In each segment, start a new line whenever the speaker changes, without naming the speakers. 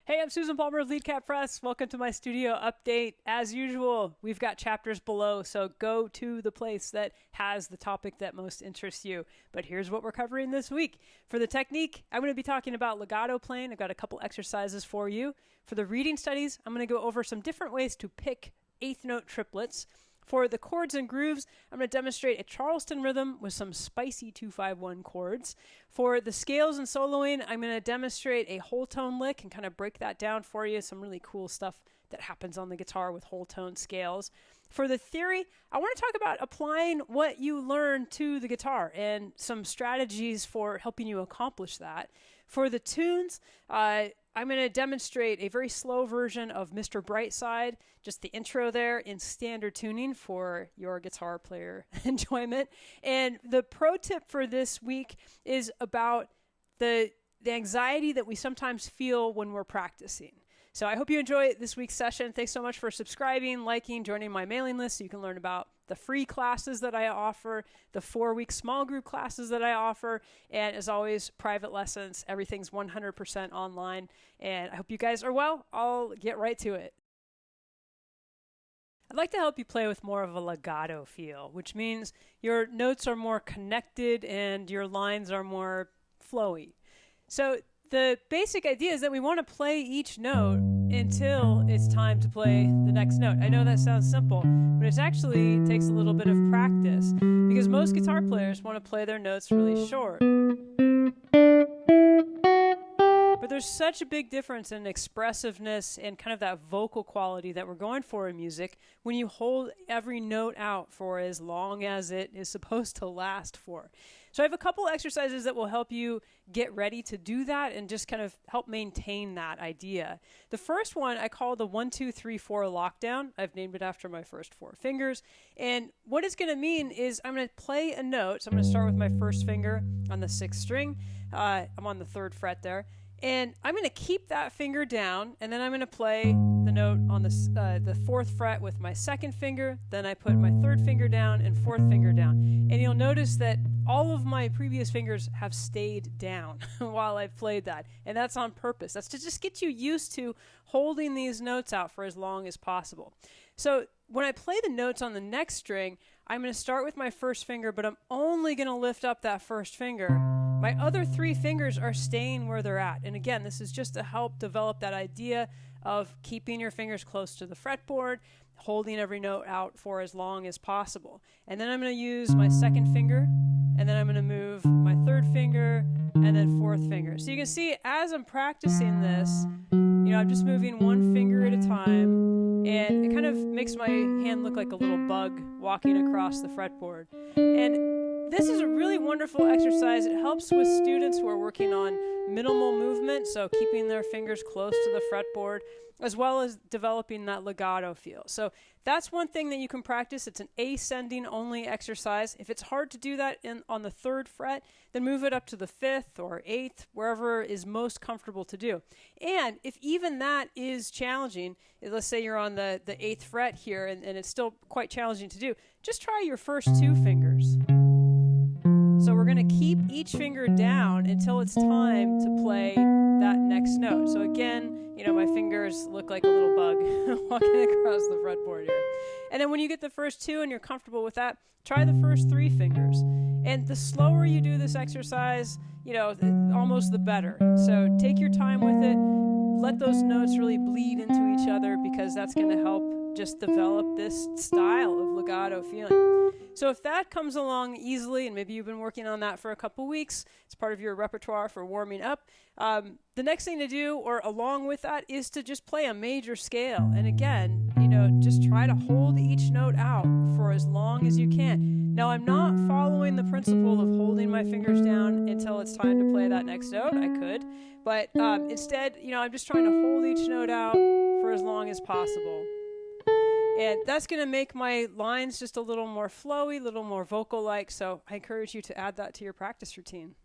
Hey, I'm Susan Palmer of LeadCat Press. Welcome to my studio update. As usual, we've got chapters below, so go to the place that has the topic that most interests you. But here's what we're covering this week. For the technique, I'm going to be talking about legato playing. I've got a couple exercises for you. For the reading studies, I'm going to go over some different ways to pick eighth note triplets. For the chords and grooves, I'm going to demonstrate a Charleston rhythm with some spicy 2-5-1 chords. For the scales and soloing, I'm going to demonstrate a whole tone lick and kind of break that down for you. Some really cool stuff that happens on the guitar with whole tone scales. For the theory, I want to talk about applying what you learn to the guitar and some strategies for helping you accomplish that. For the tunes, I'm going to demonstrate a very slow version of Mr. Brightside, just the intro there in standard tuning for your guitar player enjoyment. And the pro tip for this week is about the anxiety that we sometimes feel when we're practicing. So I hope you enjoy this week's session. Thanks so much for subscribing, liking, joining my mailing list so you can learn about the free classes that I offer, the 4-week small group classes that I offer, and as always, private lessons. Everything's 100% online, and I hope you guys are well. I'll get right to it. I'd like to help you play with more of a legato feel, which means your notes are more connected and your lines are more flowy. So the basic idea is that we want to play each note until it's time to play the next note. I know that sounds simple, but it actually takes a little bit of practice because most guitar players want to play their notes really short. But there's such a big difference in expressiveness and kind of that vocal quality that we're going for in music when you hold every note out for as long as it is supposed to last for. So I have a couple exercises that will help you get ready to do that and just kind of help maintain that idea. The first one I call the 1-2-3-4 lockdown. I've named it after my first 4 fingers. And what it's going to mean is I'm going to play a note. So I'm going to start with my first finger on the 6th string. I'm on the 3rd fret there. And I'm going to keep that finger down, and then I'm going to play the note on the 4th fret with my 2nd finger. Then I put my 3rd finger down and 4th finger down. And you'll notice that all of my previous fingers have stayed down while I've played that. And that's on purpose. That's to just get you used to holding these notes out for as long as possible. So when I play the notes on the next string, I'm going to start with my first finger, but I'm only going to lift up that first finger. My other 3 fingers are staying where they're at. And again, this is just to help develop that idea of keeping your fingers close to the fretboard, holding every note out for as long as possible. And then I'm going to use my 2nd finger, and then I'm going to move my 3rd finger, and then 4th finger. So you can see as I'm practicing this, I'm just moving 1 finger at a time, and it kind of makes my hand look like a little bug walking across the fretboard. And this is a really wonderful exercise. It helps with students who are working on minimal movement, so keeping their fingers close to the fretboard, as well as developing that legato feel. So that's one thing that you can practice. It's an ascending only exercise. If it's hard to do that on the 3rd fret, then move it up to the 5th or 8th, wherever is most comfortable to do. And if even that is challenging, let's say you're on the 8th fret here and it's still quite challenging to do, just try your first 2 fingers. So we're going to keep each finger down until it's time to play that next note. So again, my fingers look like a little bug walking across the fretboard here. And then when you get the first 2 and you're comfortable with that, try the first 3 fingers. And the slower you do this exercise, almost the better. So take your time with it. Let those notes really bleed into each other because that's going to help just develop this style of legato feeling. So if that comes along easily, and maybe you've been working on that for a couple weeks, it's part of your repertoire for warming up, the next thing to do, or along with that, is to just play a major scale. And again, just try to hold each note out for as long as you can. Now, I'm not following the principle of holding my fingers down until it's time to play that next note. I could, but instead, I'm just trying to hold each note out for as long as possible. And that's going to make my lines just a little more flowy, a little more vocal-like, so I encourage you to add that to your practice routine.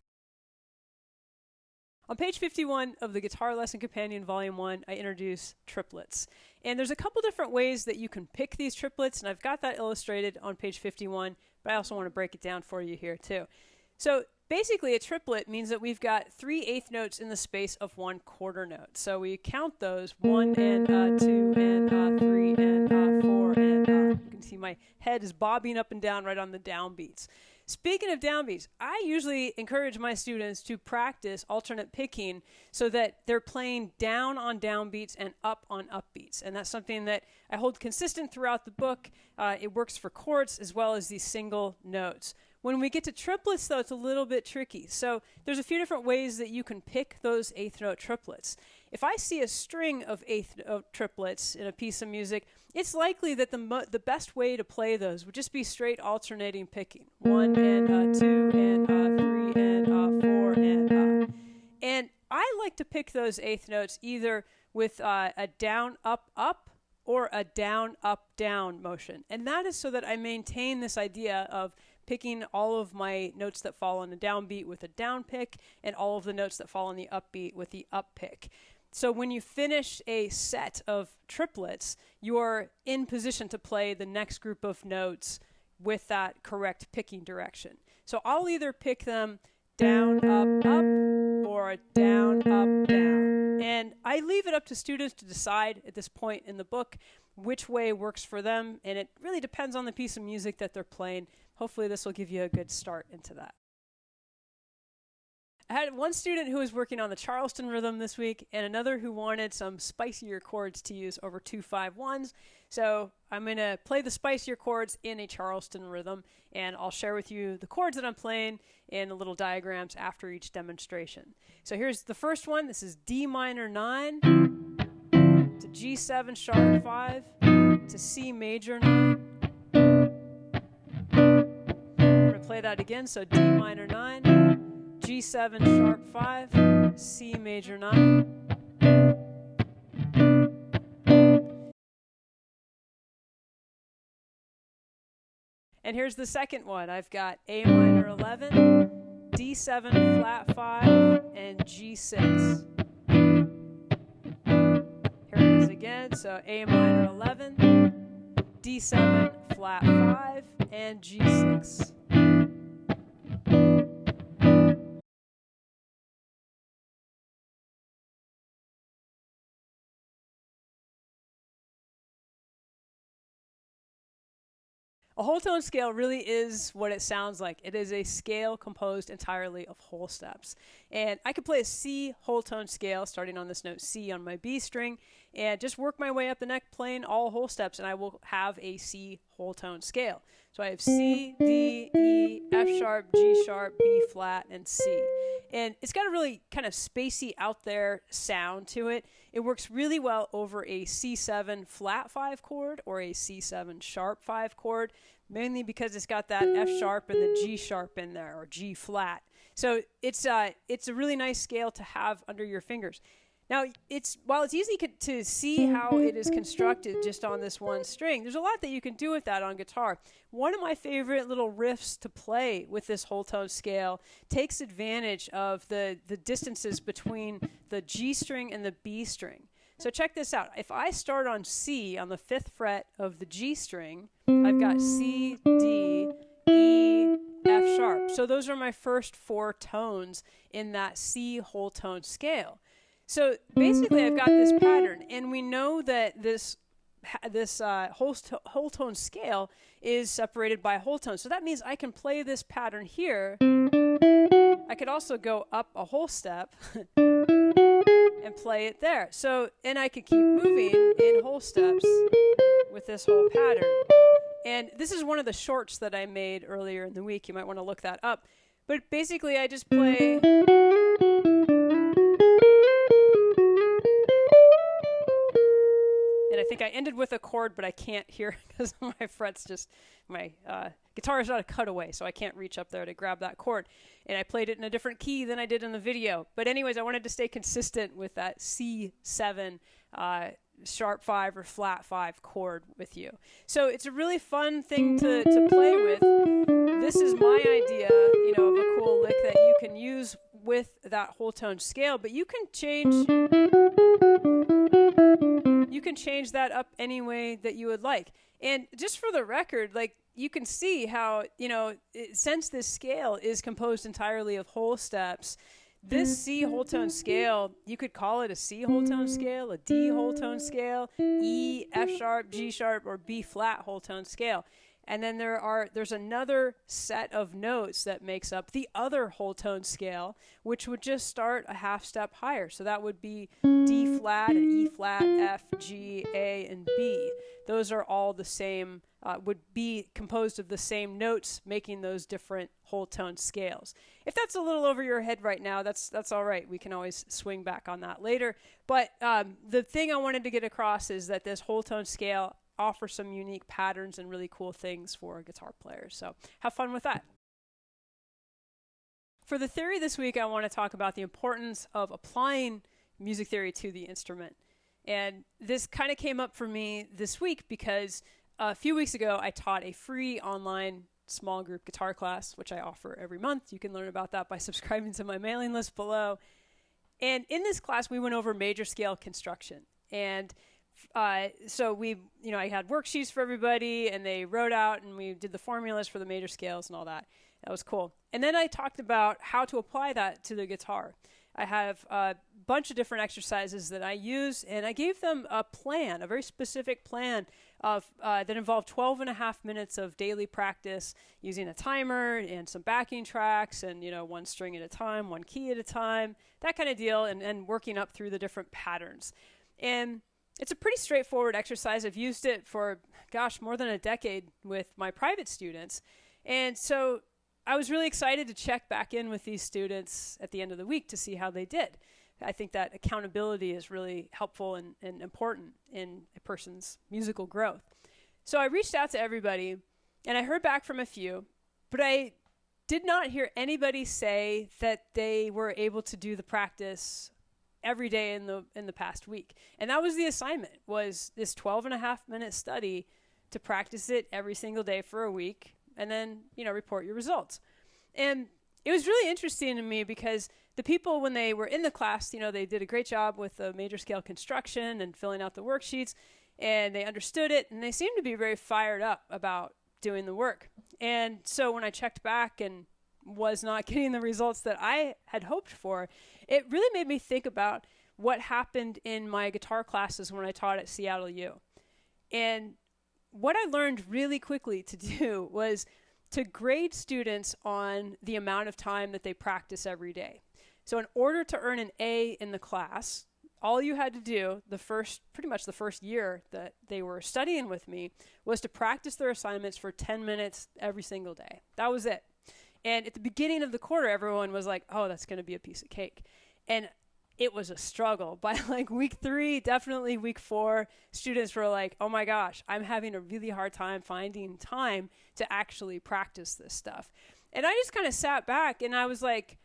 On page 51 of the Guitar Lesson Companion Volume 1, I introduce triplets. And there's a couple different ways that you can pick these triplets, and I've got that illustrated on page 51, but I also want to break it down for you here too. So basically a triplet means that we've got 3 eighth notes in the space of 1 quarter note. So we count those 1 and 2 and 3 and 4 and you can see my head is bobbing up and down right on the downbeats. Speaking of downbeats, I usually encourage my students to practice alternate picking so that they're playing down on downbeats and up on upbeats. And that's something that I hold consistent throughout the book. It works for chords as well as these single notes. When we get to triplets, though, it's a little bit tricky. So there's a few different ways that you can pick those eighth note triplets. If I see a string of eighth note triplets in a piece of music, it's likely that the best way to play those would just be straight alternating picking. 1 and 2 and 3 and 4 and I like to pick those eighth notes either with a down, up, up, or a down, up, down motion. And that is so that I maintain this idea of picking all of my notes that fall on the downbeat with a down pick and all of the notes that fall on the upbeat with the up pick. So when you finish a set of triplets, you're in position to play the next group of notes with that correct picking direction. So I'll either pick them down, up, up, or down, up, down. And I leave it up to students to decide at this point in the book which way works for them, and it really depends on the piece of music that they're playing. Hopefully this will give you a good start into that. I had one student who was working on the Charleston rhythm this week and another who wanted some spicier chords to use over 2-5-1s. So I'm going to play the spicier chords in a Charleston rhythm, and I'll share with you the chords that I'm playing in the little diagrams after each demonstration. So here's the first one. This is D minor 9 to G7 sharp 5 to C major 9. I'm going to play that again. So D minor 9. G7 sharp 5, C major 9. And here's the second one. I've got A minor 11, D7 flat 5, and G6. Here it is again. So A minor 11, D7 flat 5, and G6. A whole tone scale really is what it sounds like. It is a scale composed entirely of whole steps. And I could play a C whole tone scale starting on this note C on my B string and just work my way up the neck playing all whole steps, and I will have a C whole tone scale. So I have C, D, E, F sharp, G sharp, B flat, and C. And it's got a really kind of spacey out there sound to it. It works really well over a C7 flat 5 chord or a C7 sharp 5 chord, mainly because it's got that F sharp and the G sharp in there, or G flat. So it's a really nice scale to have under your fingers. Now, while it's easy to see how it is constructed just on this one string, there's a lot that you can do with that on guitar. One of my favorite little riffs to play with this whole tone scale takes advantage of the distances between the G string and the B string. So check this out. If I start on C on the 5th fret of the G string, I've got C, D, E, F sharp. So those are my first 4 tones in that C whole tone scale. So basically I've got this pattern, and we know that this whole tone scale is separated by whole tones. So that means I can play this pattern here. I could also go up a whole step and play it there. So, and I could keep moving in whole steps with this whole pattern. And this is one of the shorts that I made earlier in the week. You might want to look that up. But basically I just play. And I think I ended with a chord, but I can't hear because my frets my guitar is not a cutaway, so I can't reach up there to grab that chord. And I played it in a different key than I did in the video. But anyways, I wanted to stay consistent with that C7 sharp 5 or flat 5 chord with you. So it's a really fun thing to play with. This is my idea, of a cool lick that you can use with that whole tone scale, but you can change you can change that up any way that you would like. And just for the record, like, you can see how, since this scale is composed entirely of whole steps, this C whole tone scale, you could call it a C whole tone scale, a D whole tone scale, E, F sharp, G sharp, or B flat whole tone scale. And then there's another set of notes that makes up the other whole tone scale, which would just start a half step higher. So that would be D flat and E flat, F, G, A, and B. Those are all the same, would be composed of the same notes, making those different whole tone scales. If that's a little over your head right now, that's all right. We can always swing back on that later. But the thing I wanted to get across is that this whole tone scale offers some unique patterns and really cool things for guitar players. So have fun with that. For the theory this week, I want to talk about the importance of applying music theory to the instrument. And this kind of came up for me this week because a few weeks ago, I taught a free online small group guitar class, which I offer every month. You can learn about that by subscribing to my mailing list below. And in this class, we went over major scale construction. And so I had worksheets for everybody, and they wrote out, and we did the formulas for the major scales and all that. That was cool. And then I talked about how to apply that to the guitar. I have a bunch of different exercises that I use, and I gave them a plan, a very specific plan of that involved 12 and a half minutes of daily practice using a timer and some backing tracks and, one string at a time, one key at a time, that kind of deal, and working up through the different patterns. And it's a pretty straightforward exercise. I've used it for, more than a decade with my private students. And so I was really excited to check back in with these students at the end of the week to see how they did. I think that accountability is really helpful and important in a person's musical growth. So I reached out to everybody, and I heard back from a few, but I did not hear anybody say that they were able to do the practice every day in the past week. And that was the assignment, was this 12 and a half minute study to practice it every single day for a week, and then, report your results. And it was really interesting to me because the people, when they were in the class, they did a great job with the major scale construction and filling out the worksheets, and they understood it, and they seemed to be very fired up about doing the work. And so when I checked back and was not getting the results that I had hoped for, it really made me think about what happened in my guitar classes when I taught at Seattle U. And what I learned really quickly to do was to grade students on the amount of time that they practice every day. So in order to earn an A in the class, all you had to do pretty much the first year that they were studying with me was to practice their assignments for 10 minutes every single day. That was it. And at the beginning of the quarter, everyone was like, oh, that's going to be a piece of cake. And it was a struggle. By week 3, definitely week 4, students were like, oh my gosh, I'm having a really hard time finding time to actually practice this stuff. And I just kind of sat back and I was like,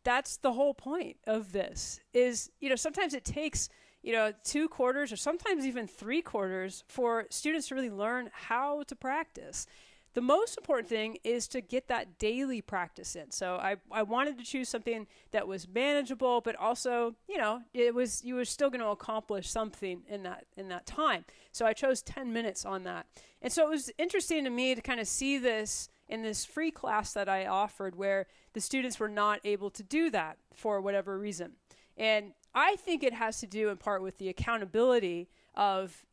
that's the whole point of this is, sometimes it takes, 2 quarters or sometimes even 3 quarters for students to really learn how to practice. The most important thing is to get that daily practice in. So I wanted to choose something that was manageable, but also, you were still going to accomplish something in that time. So I chose 10 minutes on that. And so it was interesting to me to kind of see this in this free class that I offered where the students were not able to do that for whatever reason. And I think it has to do in part with the accountability of,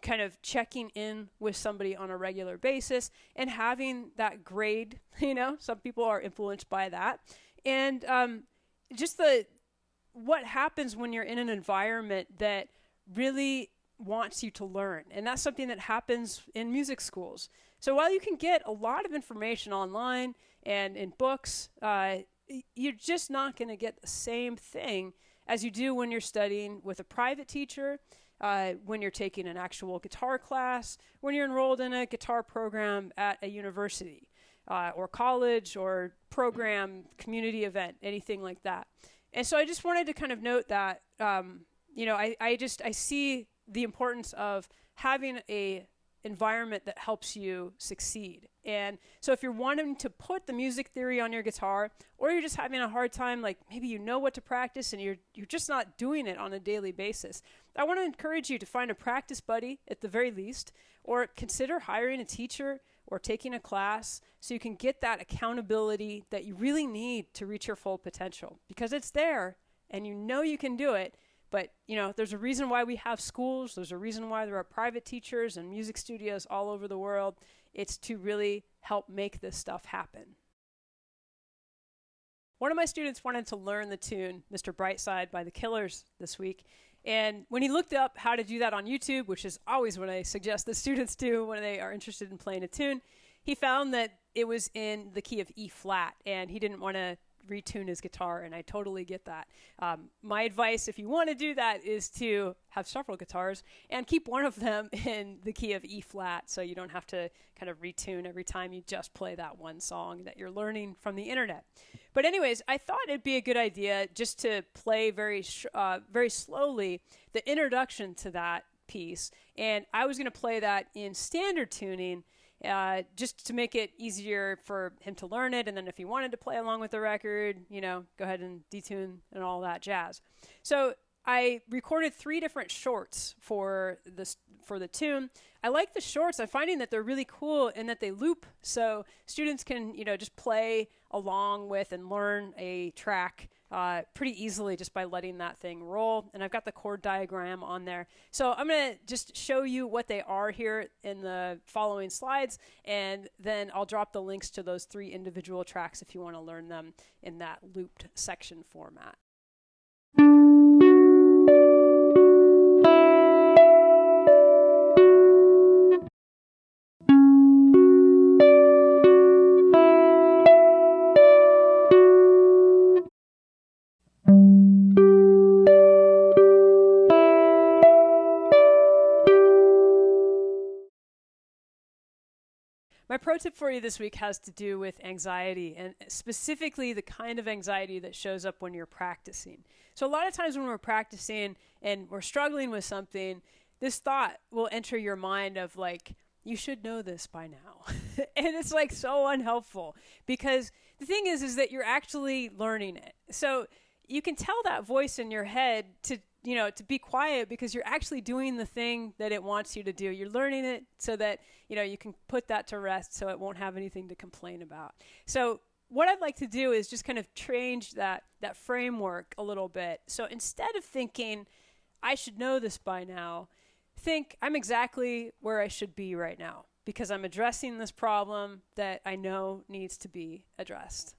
kind of checking in with somebody on a regular basis and having that grade, some people are influenced by that. And just what happens when you're in an environment that really wants you to learn. And that's something that happens in music schools. So while you can get a lot of information online and in books, you're just not going to get the same thing as you do when you're studying with a private teacher, when you're taking an actual guitar class, when you're enrolled in a guitar program at a university or college or program, community event, anything like that. And so I just wanted to kind of note that, I see the importance of having a environment that helps you succeed. And so if you're wanting to put the music theory on your guitar, or you're just having a hard time, like maybe you know what to practice and you're just not doing it on a daily basis, I want to encourage you to find a practice buddy at the very least, or consider hiring a teacher or taking a class so you can get that accountability that you really need to reach your full potential, because it's there and you know you can do it. But, there's a reason why we have schools. There's a reason why there are private teachers and music studios all over the world. It's to really help make this stuff happen. One of my students wanted to learn the tune Mr. Brightside by the Killers this week. And when he looked up how to do that on YouTube, which is always what I suggest the students do when they are interested in playing a tune, he found that it was in the key of E flat, and he didn't want to retune his guitar, and I totally get that. My advice, if you want to do that, is to have several guitars and keep one of them in the key of E flat, so you don't have to kind of retune every time you just play that one song that you're learning from the internet. But anyways, I thought it'd be a good idea just to play very slowly the introduction to that piece, and I was going to play that in standard tuning, just to make it easier for him to learn it. And then if he wanted to play along with the record, go ahead and detune and all that jazz. So I recorded 3 different shorts for the tune. I like the shorts. I'm finding that they're really cool in that they loop, so students can just play along with and learn a track pretty easily just by letting that thing roll. And I've got the chord diagram on there. So I'm going to just show you what they are here in the following slides, and then I'll drop the links to those 3 individual tracks if you want to learn them in that looped section format. My pro tip for you this week has to do with anxiety, and specifically the kind of anxiety that shows up when you're practicing. So a lot of times when we're practicing and we're struggling with something, this thought will enter your mind of like, you should know this by now. And it's like so unhelpful, because the thing is that you're actually learning it. So you can tell that voice in your head to be quiet, because you're actually doing the thing that it wants you to do. You're learning it so that, you can put that to rest so it won't have anything to complain about. So what I'd like to do is just kind of change that framework a little bit. So instead of thinking, I should know this by now, think I'm exactly where I should be right now, because I'm addressing this problem that I know needs to be addressed.